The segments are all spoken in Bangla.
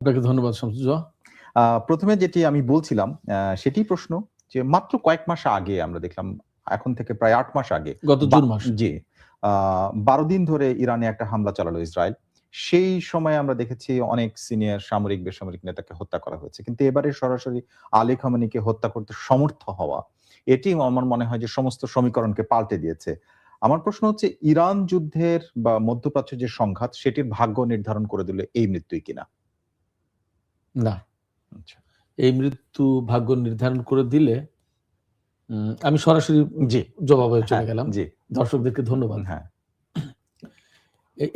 আপনাকে ধন্যবাদ শামসুজ্জোহা। প্রথমে যেটি আমি বলছিলাম সেটি প্রশ্ন যে মাত্র কয়েক মাস আগে আমরা দেখলাম, এখন থেকে প্রায় ৮ মাস আগে গত জুন মাসে। জি ১২ দিন ধরে ইরানে একটা হামলা চালালো ইসরায়েল। সেই সময় আমরা দেখেছি অনেক সিনিয়র সামরিক বেসামরিক নেতাকে হত্যা করা হয়েছে। কিন্তু এবারে সরাসরি আলী খামেনিকে হত্যা করতে সমর্থ হওয়া, এটি আমার মনে হয় যে সমস্ত সমীকরণকে পাল্টে দিয়েছে। আমার প্রশ্ন হচ্ছে ইরান যুদ্ধের বা মধ্যপ্রাচ্যের যে সংঘাত সেটির ভাগ্য নির্ধারণ করে দিল এই মৃত্যুই কিনা? না, আচ্ছা। এই মৃত্যু ভাগ্য নির্ধারণ করে দিলে আমি সরাসরি জি। জবাবে চলে হ্যাঁ, গেলাম। জি। দর্শকদেরকে ধন্যবাদ। হ্যাঁ।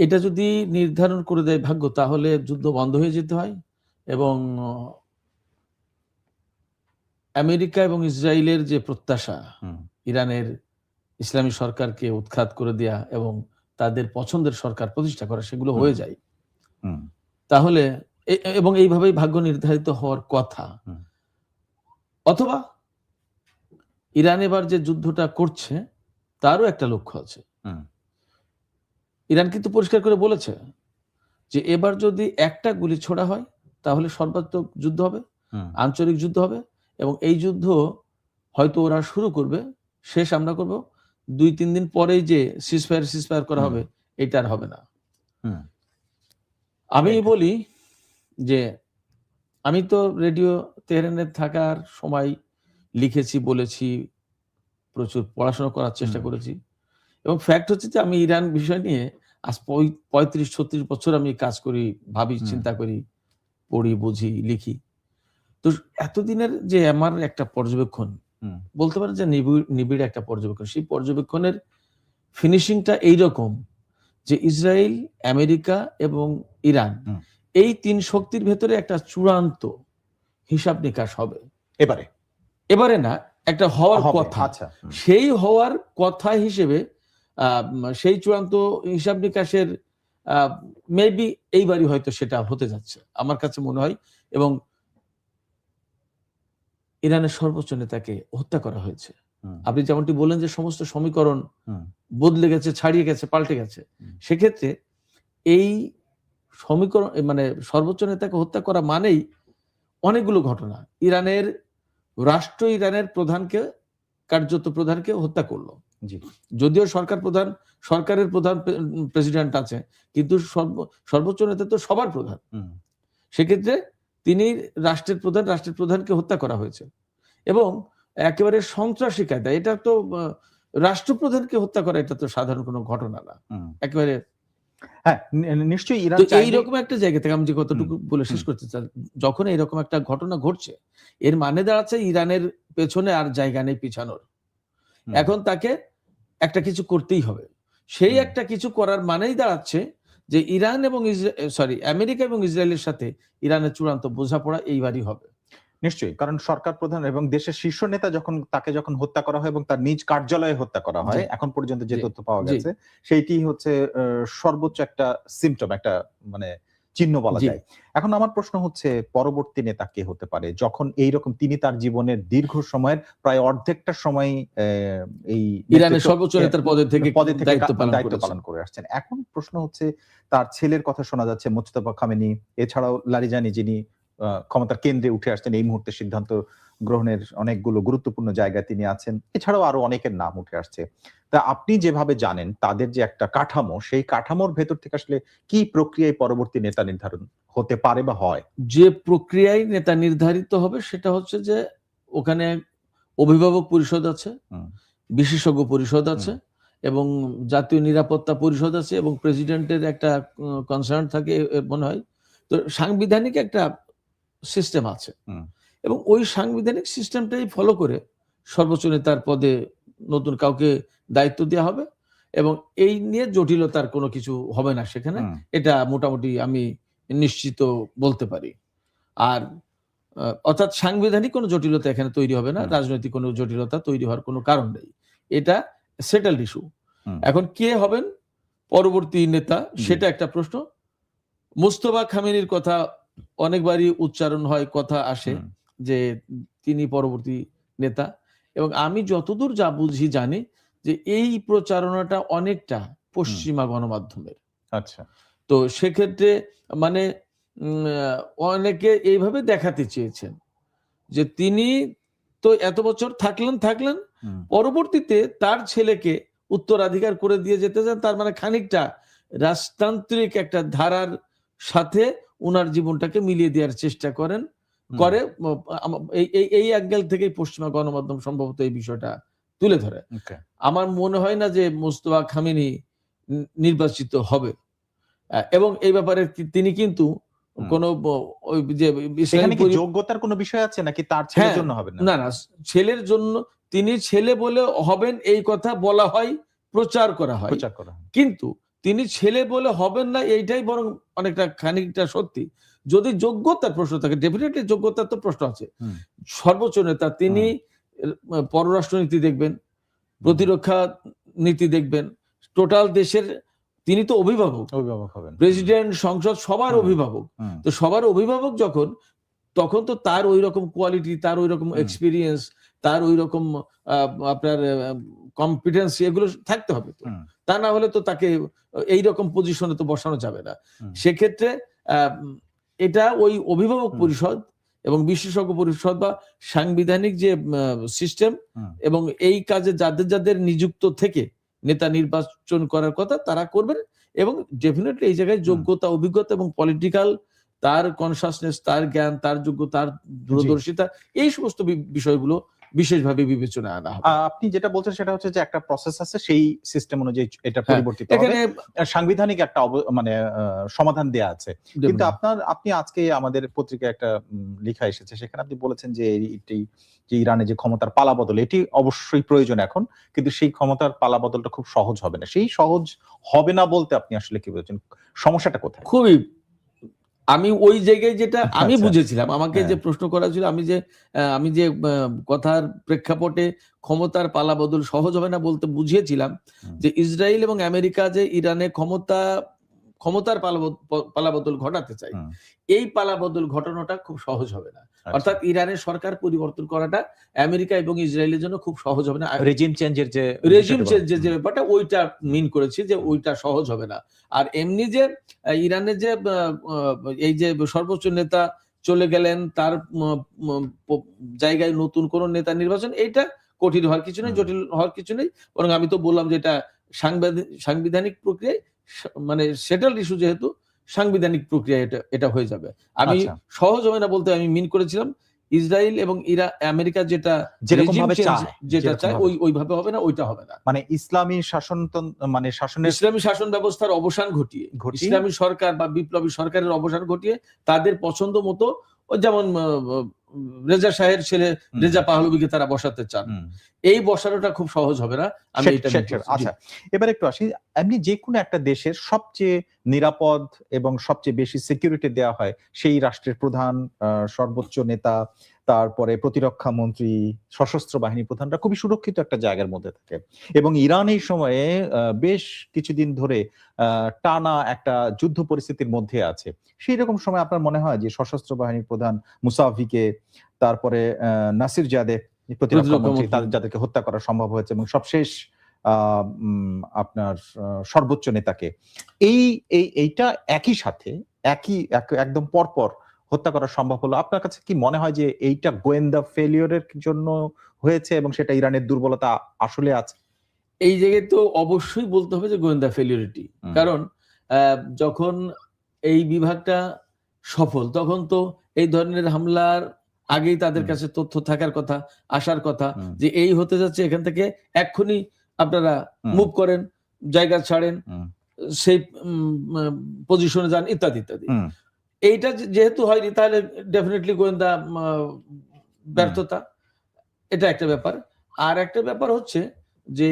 এটা যদি নির্ধারণ করে দেয় ভাগ্য, তাহলে যুদ্ধ বন্ধ হয়ে যেতে হয় এবং আমেরিকা এবং ইসরায়েলের যে প্রত্যাশা, ইরানের ইসলামী সরকারকে উৎখাত করে দেয়া এবং তাদের পছন্দের সরকার প্রতিষ্ঠা করা, সেগুলো হয়ে যায়। তাহলে এবং এইভাবেই ভাগ্য নির্ধারিত হওয়ার কথা। অথবা ইরান এবার যে যুদ্ধটা করছে তারও একটা লক্ষ্য আছে। ইরান কিন্তু পরিষ্কার করে বলেছে যে এবার যদি একটা গুলি ছোড়া হয় তাহলে সর্বাত্মক যুদ্ধ হবে, আঞ্চলিক যুদ্ধ হবে, এবং এই যুদ্ধ হয়তো ওরা শুরু করবে, শেষ আমরা করব ২-৩ দিন পরেই যে সিজফায়ার করা হবে, এটা আর হবে না। আমি বলি যে আমি তো রেডিও তেহরানে থাকার সময় লিখেছি, বলেছি, প্রচুর পড়াশোনা করার চেষ্টা করেছি, এবং ফ্যাক্ট হচ্ছে যে আমি ইরান বিষয় নিয়ে আজ ৩৫-৩৬ বছর আমি কাজ করি, ভাবি, চিন্তা করি, পড়ি, বুঝি, লিখি। তো এতদিনের যে আমার একটা পর্যবেক্ষণ, বলতে পারেন যে নিবিড় একটা পর্যবেক্ষণ, সেই পর্যবেক্ষণের ফিনিশিংটা এইরকম যে ইসরায়েল, আমেরিকা এবং ইরান, এই ৩ শক্তির ভেতরে একটা চূড়ান্ত হিসাব নিকাশ হবে এবারে না, একটা হওয়ার কথা। সেই হওয়ার কথা হিসেবে সেই চূড়ান্ত হিসাব নিকাশের মেবি এইবারই হয়তো সেটা হতে যাচ্ছে আমার কাছে মনে হয়। এবং ইরানের সর্বোচ্চ নেতাকে হত্যা করা হয়েছে। আপনি যেমনটি বললেন যে সমস্ত সমীকরণ বদলে গেছে, ছাড়িয়ে গেছে, পাল্টে গেছে, সেক্ষেত্রে এই সমীকরণ মানে সর্বোচ্চ নেতাকে হত্যা করা মানেই অনেকগুলো ঘটনা। ইরানের কার্যত প্রধানকে হত্যা করলো। যদিও সরকারের প্রধান প্রেসিডেন্ট আছে, কিন্তু সর্বোচ্চ নেতা তো সবার প্রধান। সেক্ষেত্রে তিনি রাষ্ট্রের প্রধানকে হত্যা করা হয়েছে, এবং একেবারে সন্ত্রাসী কায়দায়। এটা তো রাষ্ট্রপ্রধানকে হত্যা করা, এটা তো সাধারণ কোনো ঘটনা না। একেবারে নিশ্চয়ই ইরান এইরকম একটা জায়গা থেকে আমি যে কতটুকু বলে শেষ করতে চাই, যখন এইরকম একটা ঘটনা ঘটছে, এর মানে দাঁড়াচ্ছে ইরানের পেছনে আর জায়গা নেই পিছানোর। এখন তাকে একটা কিছু করতেই হবে। সেই একটা কিছু করার মানেই দাঁড়াচ্ছে যে ইরান এবং আমেরিকা এবং ইসরায়েলের সাথে ইরানের চূড়ান্ত বোঝাপড়া এইবারই হবে। নিশ্চয়ই, কারণ সরকার প্রধান এবং দেশের শীর্ষ নেতা তাকে যখন হত্যা করা হয় এবং তার নিজ কার্যালয়ে হত্যা করা হয়, এখন পর্যন্ত যে তথ্য পাওয়া গেছে, সেইটি হচ্ছে সর্বোচ্চ একটা সিম্পটম, একটা মানে চিহ্ন বলা যায়। এখন আমার প্রশ্ন হচ্ছে পরবর্তী নেতা কে হতে পারে, যখন এইরকম তিনি তার জীবনের দীর্ঘ সময়ের প্রায় অর্ধেকটা সময় এই ইরানের সর্বোচ্চ নেতার পদে থেকে দায়িত্ব পালন করে আসছেন। এখন প্রশ্ন হচ্ছে তার ছেলের কথা শোনা যাচ্ছে, মোজতবা খামেনি, এছাড়াও লারিজানি, যিনি ক্ষমতার কেন্দ্রে উঠে আসছেন এই মুহূর্তে, সিদ্ধান্ত গ্রহণের অনেকগুলো গুরুত্বপূর্ণ জায়গায় তিনি আছেন, এছাড়াও আরো অনেকের নাম উঠে আসছে। তা আপনি যেভাবে জানেন তাদের যে একটা কাঠামো, সেই কাঠামোর ভেতর থেকে আসলে কি প্রক্রিয়ায় পরবর্তী নেতা নির্ধারণ হতে পারে বা হয়? যে প্রক্রিয়ায় নেতা নির্ধারিত হবে সেটা হচ্ছে যে ওখানে অভিভাবক পরিষদ আছে, বিশেষজ্ঞ পরিষদ আছে, এবং জাতীয় নিরাপত্তা পরিষদ আছে, এবং প্রেসিডেন্টের একটা কনসার্ন থাকে মনে হয়। তো সাংবিধানিক একটা সিস্টেম আছে, এবং ওই সাংবিধানিক সিস্টেমটাই ফলো করে সর্বোচ্চ নেতার পদে নতুন কাউকে দায়িত্ব দেওয়া হবে, এবং এই নিয়ে জটিলতার কোনো কিছু হবে না সেখানে। এটা মোটামুটি আমি নিশ্চিত বলতে পারি। আর অর্থাৎ সাংবিধানিক কোনো জটিলতা এখানে তৈরি হবে না, রাজনৈতিক কোনো জটিলতা তৈরি হওয়ার কোনো কারণ নেই। এটা সেটেলড ইস্যু। এখন কে হবেন পরবর্তী নেতা, সেটা একটা প্রশ্ন। মোজতবা খামেনির কথা অনেকবারই উচ্চারণ হয়, কথা আসে যে তিনি পরবর্তী নেতা, এবং আমি যতদূর যা বুঝি জানি যে এই প্রচারণাটা অনেকটা পশ্চিমা গণমাধ্যমের। আচ্ছা। তো সেক্ষেত্রে মানে অনেকে এইভাবে দেখাতে চেয়েছেন যে তিনি তো এত বছর থাকলেন, পরবর্তীতে তার ছেলেকে উত্তরাধিকার করে দিয়ে যেতে চান, তার মানে খানিকটা রাজতান্ত্রিক একটা ধারার সাথে উনার জীবনটাকে মিলিয়ে দেওয়ার চেষ্টা করে এই অ্যাঙ্গেল থেকেই পশ্চিমা গণমাধ্যম সম্ভবত এই বিষয়টা তুলে ধরে। আমার মনে হয় না যে মোস্তফা খামেনি নির্বাচিত হবে, এবং এই ব্যাপারে তিনি কিন্তু কোনো ওই যে যোগ্যতার কোনো বিষয় আছে নাকি তার ছেলের জন্য হবে না? না, ছেলের জন্য তিনি ছেলে বলে হবেন এই কথা বলা হয়, প্রচার করা হয়, কিন্তু তিনি ছেলে বলে হবেন না এইটাই বরং অনেকটা খানিকটা সত্যি। যদি যোগ্যতার প্রশ্ন থাকে, ডেফিনেটলি যোগ্যতার তো প্রশ্ন আছে। সর্বোচ্চ নেতা, তিনি পররাষ্ট্রনীতি দেখবেন, প্রতিরক্ষা নীতি দেখবেন, টোটাল দেশের তিনি তো অভিভাবক হবেন, প্রেসিডেন্ট, সংসদ সবার অভিভাবক। তো সবার অভিভাবক যখন, তখন তো তার ওই রকম কোয়ালিটি, তার ওই রকম এক্সপিরিয়েন্স, তার ওই রকম আপনার কম্পিটেন্স এগুলো থাকতে হবে। তো তা না হলে তো তাকে এই রকম পজিশনে তো বসানো যাবে না। সেক্ষেত্রে এটা ওই অভিভাবক পরিষদ এবং বিশেষজ্ঞ পরিষদ বা সাংবিধানিক যে সিস্টেম এবং এই কাজে যাদের নিযুক্ত থেকে নেতা নির্বাচন করার কথা তারা করবেন, এবং ডেফিনেটলি এই জায়গায় যোগ্যতা, অভিজ্ঞতা এবং পলিটিক্যাল তার কনসাসনেস, তার জ্ঞান, তার যোগ্যতা, তার দূরদর্শিতা, এই সমস্ত বিষয়গুলো বিশেষভাবে বিবেচনায় আনা হবে। আপনি যেটা বলছেন সেটা হচ্ছে যে একটা প্রসেস আছে, সেই সিস্টেম অনুযায়ী এটা পরিবর্তিত হবে, সাংবিধানিক একটা মানে সমাধান দেয়া আছে। কিন্তু আপনি আজকে আমাদের পত্রিকায় একটা লেখা এসেছে, সেখানে আপনি বলেছেন যে যে ইরানে যে ক্ষমতার পালাবদল, এটি অবশ্যই প্রয়োজন এখন, কিন্তু সেই ক্ষমতার পালাবদলটা খুব সহজ হবে না। সেই সহজ হবে না বলতে আপনি আসলে কি বলছেন? সমস্যাটা কোথায়? খুবই, আমি ওই জায়গায় যেটা আমি বুঝেছিলাম, আমাকে যে প্রশ্ন করা ছিল, আমি যে কথার প্রেক্ষাপটে ক্ষমতার পালাবদল সহজ হবে না বলতে বুঝিয়েছিলাম যে ইসরায়েল এবং আমেরিকা যে ইরানে ক্ষমতার পালাবদল ঘটাতে চাই, এই পালাবদল ঘটানোটা খুব সহজ হবে না। অর্থাৎ ইরানের সরকার পরিবর্তন করাটা আমেরিকা এবং ইসরায়েলের জন্য খুব সহজ হবে না। রেজিম চেঞ্জের যে ব্যাপারটা, ওইটা মিন করেছি যে ওইটা সহজ হবে না। আর এমনি যে ইরানের যে এই যে সর্বোচ্চ নেতা চলে গেলেন, তার জায়গায় নতুন কোন নেতা নির্বাচন, এইটা কঠিন হওয়ার কিছু নেই, জটিল হওয়ার কিছু নেই। বরং আমি তো বললাম যে এটা সাংবিধানিক প্রক্রিয়ায়, মানে সেটেলড ইস্যু, যেহেতু সাংবিধানিক প্রক্রিয়া এটা হয়ে যাবে। আমি সহজ হবে না বলতে আমি মিন করেছিলাম ইসরায়েল এবং আমেরিকা যেটা চায় ওইভাবে হবে না, ওইটা হবে না। মানে ইসলামী ইসলামী শাসন ব্যবস্থার অবসান ঘটিয়ে, ইসলামী সরকার বা বিপ্লবী সরকারের অবসান ঘটিয়ে তাদের পছন্দ মতো, যেমন রেজা শাহের ছেলে রেজা পাহলভিকে তারা বসাতে চান, এই বসানোটা খুব সহজ হবে না। আমি এটা আচ্ছা, এবার একটু আসি, এমনি যে কোনো একটা দেশের সবচেয়ে নিরাপদ এবং সবচেয়ে বেশি সিকিউরিটি দেওয়া হয় সেই রাষ্ট্রের প্রধান, সর্বোচ্চ নেতা, তারপরে প্রতিরক্ষা মন্ত্রী, সশস্ত্র বাহিনী প্রধানরা খুবই সুরক্ষিত একটা জায়গার মধ্যে থাকে। এবং ইরান এই সময়ে বেশ কিছুদিন ধরে টানা একটা যুদ্ধ পরিস্থিতির মধ্যে আছে। সেই রকম সময় আপনার মনে হয় যে সশস্ত্র বাহিনীর প্রধান মুসাভিকে, তারপরে নাসির জাদে প্রতিরক্ষা মন্ত্রী, যাদেরকে হত্যা করা সম্ভব হয়েছে, এবং সবশেষ আপনার সর্বোচ্চ নেতাকে, এইটা একই সাথে একদম পরপর হত্যা করা সম্ভব হলো, আপনার কাছে কি মনে হয় যে এইটা গোয়েন্দা ফেলিওরের জন্য হয়েছে এবং সেটা ইরানের দুর্বলতা আসলে আছে? এই জায়গায় তো অবশ্যই বলতে হবে যে গোয়েন্দা ফেলিওরিটি। কারণ যখন এই বিভাগটা সফল, তখন তো এই ধরনের হামলার আগেই তাদের কাছে তথ্য থাকার কথা, আসার কথা, যে এই হতে যাচ্ছে, এখান থেকে এক্ষুনি আপনারা মুভ করেন, জায়গা ছাড়েন, সেই পজিশনে যান, ইত্যাদি ইত্যাদি। এইটা যেহেতু হয়নি, তাহলে ডেফিনেটলি গোয়েন্দা ব্যর্থতা, এটা একটা ব্যাপার। আর একটা ব্যাপার হচ্ছে যে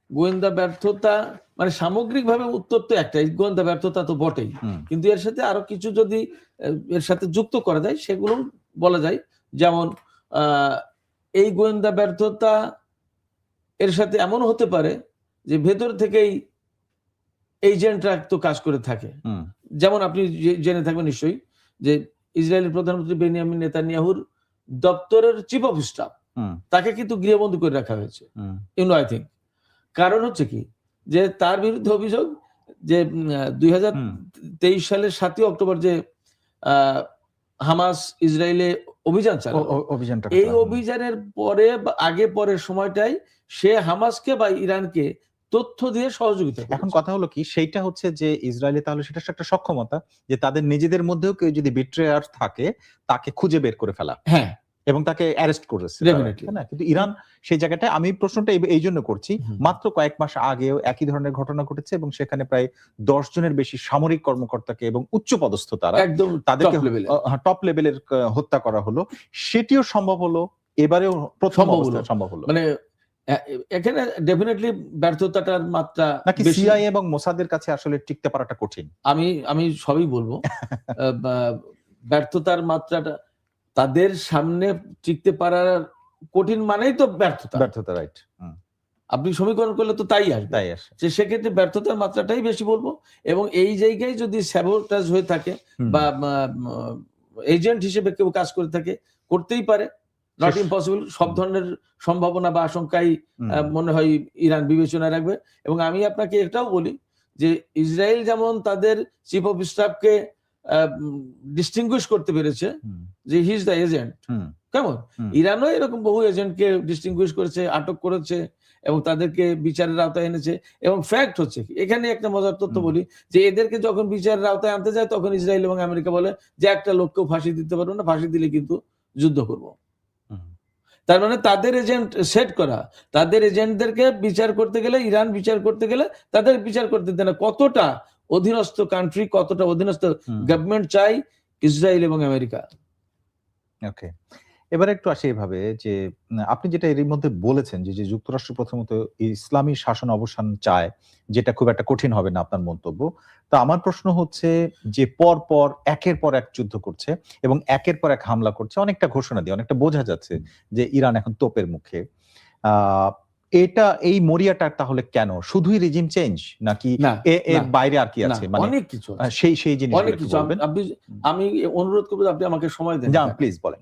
গোয়েন্দা ব্যর্থতা মানে সামগ্রিকভাবে উত্তর তো একটাই, গোয়েন্দা ব্যর্থতা তো বটেই, কিন্তু এর সাথে আরো কিছু যদি এর সাথে যুক্ত করা যায় সেগুলো বলা যায়। যেমন এই গোয়েন্দা ব্যর্থতা এর সাথে এমন হতে পারে যে ভেতর থেকেই এজেন্টরা তো কাজ করে থাকে। যেমন আপনি জেনে থাকবেন নিশ্চয়ই যে ইসরায়েলের প্রধানমন্ত্রী বেনিয়ামিন নেতানিয়াহুর দপ্তরের চিফ অফ স্টাফ, তাকে কিন্তু গৃহবন্দী করে রাখা হয়েছে। আই থিঙ্ক কারণ হচ্ছে কি, যে তার বিরুদ্ধে অভিযোগ যে 2023 সালের 7 অক্টোবর যে হামাস ইসরায়েলে অভিযান চালালো। অভিযানটা এই অভিযানের পরে বা আগে পরের সময়টাই সে হামাসকে বা ইরানকে তথ্য দিয়ে সহযোগিতা করেছে। এখন কথা হলো কি, সেইটা হচ্ছে যে ইসরায়েলে তাহলে সেটা একটা সক্ষমতা যে তাদের নিজেদের মধ্যেও কেউ যদি বিট্রেয়ার থাকে তাকে খুঁজে বের করে ফেলা, হ্যাঁ, এবং তাকে অ্যারেস্ট করেছে, Definitely. তাই না? কিন্তু ইরান সেই জায়গাটায়, আমি প্রশ্নটা এই জন্য করছি, মাত্র কয়েক মাস আগেও একই ধরনের ঘটনা ঘটেছে এবং সেখানে প্রায় 10 জনের বেশি সামরিক কর্মকর্তাকে এবং উচ্চ পদস্থ তারা একদম তাদেরকে top level এ। টপ লেভেলের হত্যা করা হলো। সেটিও সম্ভব হলো, এবারেও প্রথম সম্ভব হলো। অবস্থায় সম্ভব হলো। মানে এখানে ডেফিনেটলি ব্যর্থতাটার মাত্রা নাকি বেশি। সিআইএ এবং মোসাদের কাছে আসলে টিকতে পারাটা কঠিন? আমি সবই বলবো। ব্যর্থতার মাত্রাটা তাদের সামনে টিকতে পারার কঠিন মানেই তো ব্যর্থতা। রাইট। আপনি সমীকরণ করলে তো তাই আসবে। তাই আসে। যে সেক্ষেত্রে ব্যর্থতার মাত্রাটাই বেশি বলবো, এবং এই জায়গায় যদি স্যাবোটাজ হয়ে থাকে বা এজেন্ট হিসেবে কেউ কাজ করে থাকে, করতেই পারে, নট ইম্পসিবল। সব ধরনের সম্ভাবনা বা আশঙ্কাই মনে হয় ইরান বিবেচনায় রাখবে। এবং আমি আপনাকে এটাও বলি যে ইসরায়েল যেমন তাদের চিফ অফ স্টাফকে ডিস্টিংগুইশ করতে পেরেছে যে হি ইজ দ্য এজেন্ট, কেমন ইরানও এরকম বহু এজেন্টকে ডিস্টিংগুইশ করেছে, আটক করেছে এবং তাদেরকে বিচারের আওতায় এনেছে। এবং ফ্যাক্ট হচ্ছে এখানে একটা মজার তথ্য বলি যে এদেরকে যখন বিচারের আওতায় আনতে যায় তখন ইসরায়েল এবং আমেরিকা বলে যে একটা লোককেও ফাঁসি দিতে পারবো না, ফাঁসি দিলে কিন্তু যুদ্ধ করব। তার মানে তাদের এজেন্ট সেট করা, তাদের এজেন্টদেরকে বিচার করতে গেলে, ইরান বিচার করতে গেলে তাদের বিচার করতে দেয় না। কতটা অধীনস্থ কান্ট্রি, কতটা অধীনস্থ গভর্নমেন্ট চাই ইসরায়েল এবং আমেরিকা। ওকে, এবার একটু আসি এভাবে যে আপনি যেটা এর মধ্যে বলেছেন যে যুক্তরাষ্ট্র প্রথমত ইসলামী শাসন অবসান চায়, যেটা খুব একটা কঠিন হবে না আপনার মন্তব্য। তো আমার প্রশ্ন হচ্ছে যে পর পর একের পর এক যুদ্ধ করছে এবং একের পর এক হামলা করছে, অনেকটা ঘোষণা দিয়ে অনেকটা বোঝা যাচ্ছে যে ইরান এখন তোপের মুখে। এটা এই মরিয়াটা তাহলে কেন? শুধুই রিজিম চেঞ্জ নাকি এর বাইরে আর কি আছে? মানে অনেক কিছু, সেই জিনিস অনেক কিছু। আমি অনুরোধ করব আপনি আমাকে সময় দেন। প্লিজ বলেন।